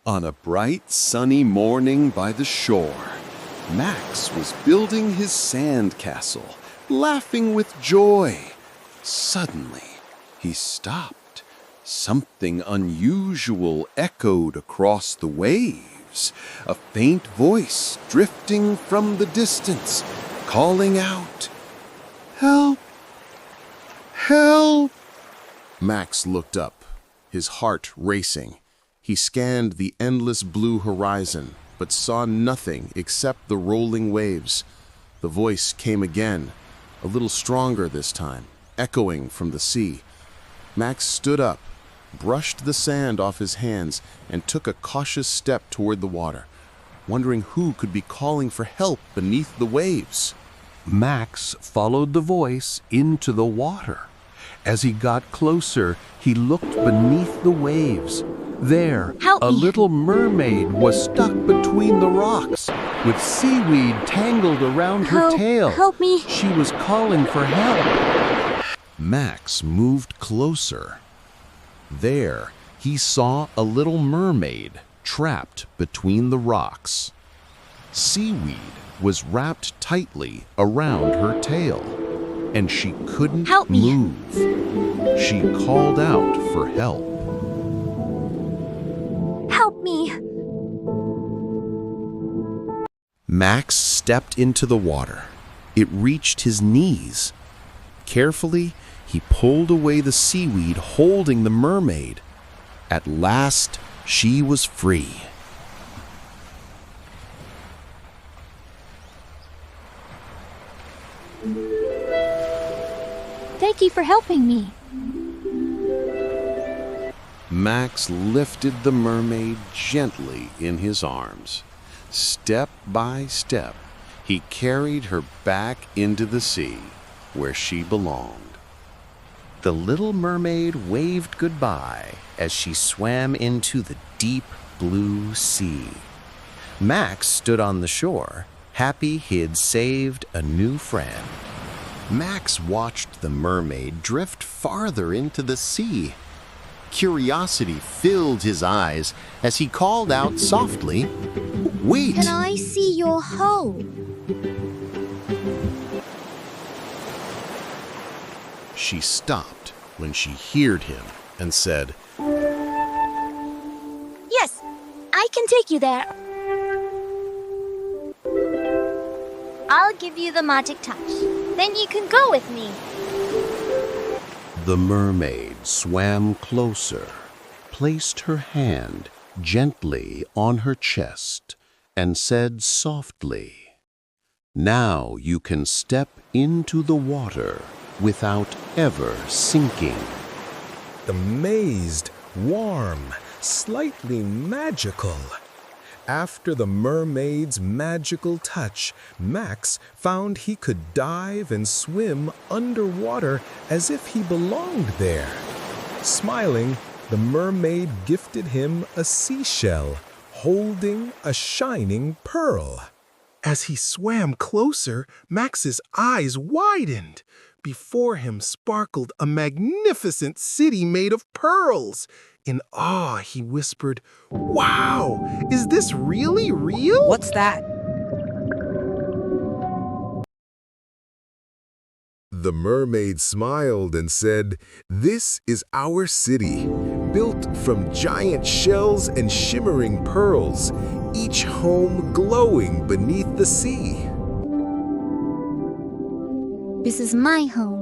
On a bright, sunny morning by the shore, Max was building his sand castle, laughing with joy. Suddenly, he stopped. Something unusual echoed across the waves. A faint voice drifting from the distance, calling out, "Help! Help!" Max looked up, his heart racing. He scanned the endless blue horizon, but saw nothing except the rolling waves. The voice came again, a little stronger this time, echoing from the sea. Max stood up, brushed the sand off his hands, and took a cautious step toward the water, wondering who could be calling for help beneath the waves. Max followed the voice into the water. As he got closer, he looked beneath the waves. There, Help a me. little mermaid was stuck between the rocks, with seaweed tangled around her tail. Help me. She was calling for help. Max moved closer. There, he saw a little mermaid trapped between the rocks. Seaweed was wrapped tightly around her tail, and she couldn't Help me. move. She called out for help. Help me. Max stepped into the water. It reached his knees. Carefully, he pulled away the seaweed holding the mermaid. At last, she was free. Thank you for helping me. Max lifted the mermaid gently in his arms. Step by step, he carried her back into the sea, where she belonged. The little mermaid waved goodbye as she swam into the deep blue sea. Max stood on the shore, happy he'd saved a new friend. Max watched the mermaid drift farther into the sea. Curiosity filled his eyes as he called out softly, "Wait!" Can I see your home? She stopped when she heard him and said, Yes, I can take you there. I'll give you the magic touch. Then you can go with me. The mermaid swam closer, placed her hand gently on her chest, and said softly, "Now you can step into the water without ever sinking." Amazed, warm, slightly magical. After the mermaid's magical touch, Max found he could dive and swim underwater as if he belonged there. Smiling, the mermaid gifted him a seashell holding a shining pearl. As he swam closer, Max's eyes widened. Before him sparkled a magnificent city made of pearls. In awe, he whispered, "Wow! Is this really real?" What's that? The mermaid smiled and said, "This is our city, built from giant shells and shimmering pearls, each home glowing beneath the sea." This is my home.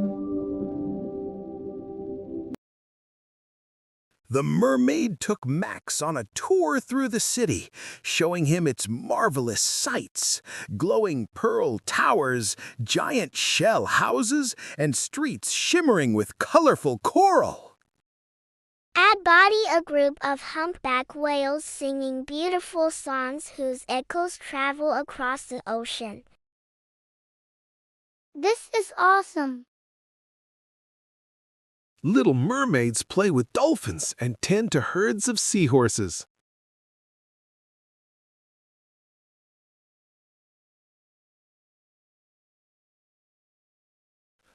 The mermaid took Max on a tour through the city, showing him its marvelous sights, glowing pearl towers, giant shell houses, and streets shimmering with colorful coral. At Body, a group of humpback whales singing beautiful songs whose echoes travel across the ocean. This is awesome. Little mermaids play with dolphins and tend to herds of seahorses.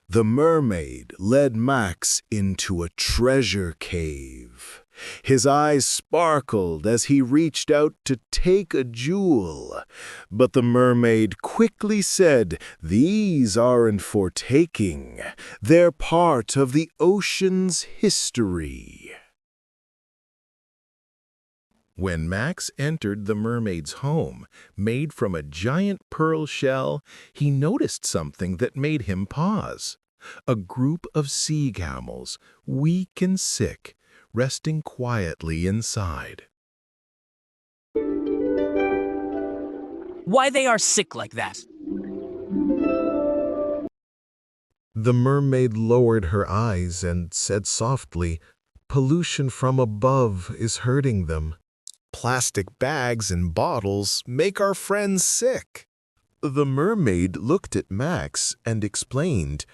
The mermaid led Max into a treasure cave. His eyes sparkled as he reached out to take a jewel. But the mermaid quickly said, "These aren't for taking. They're part of the ocean's history." When Max entered the mermaid's home, made from a giant pearl shell, he noticed something that made him pause. A group of sea camels, weak and sick, resting quietly inside. Why they are sick like that? The mermaid lowered her eyes and said softly, "Pollution from above is hurting them. Plastic bags and bottles make our friends sick." The mermaid looked at Max and explained,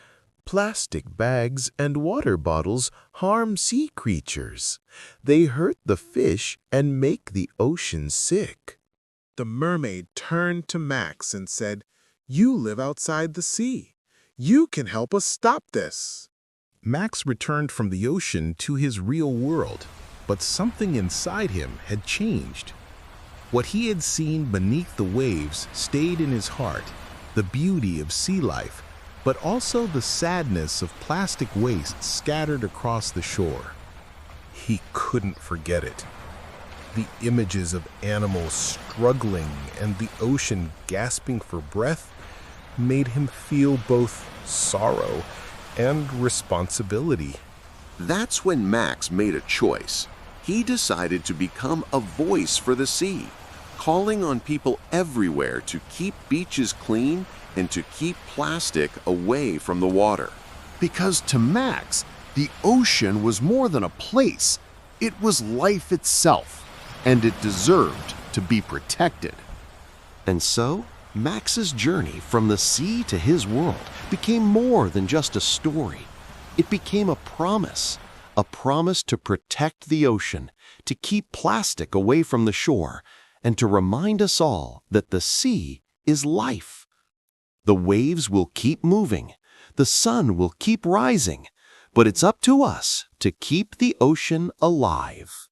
"Plastic bags and water bottles harm sea creatures. They hurt the fish and make the ocean sick." The mermaid turned to Max and said, "You live outside the sea. You can help us stop this." Max returned from the ocean to his real world, but something inside him had changed. What he had seen beneath the waves stayed in his heart, the beauty of sea life, but also the sadness of plastic waste scattered across the shore. He couldn't forget it. The images of animals struggling and the ocean gasping for breath made him feel both sorrow and responsibility. That's when Max made a choice. He decided to become a voice for the sea, calling on people everywhere to keep beaches clean and to keep plastic away from the water. Because to Max, the ocean was more than a place. It was life itself, and it deserved to be protected. And so, Max's journey from the sea to his world became more than just a story. It became a promise to protect the ocean, to keep plastic away from the shore, and to remind us all that the sea is life. The waves will keep moving, the sun will keep rising, but it's up to us to keep the ocean alive.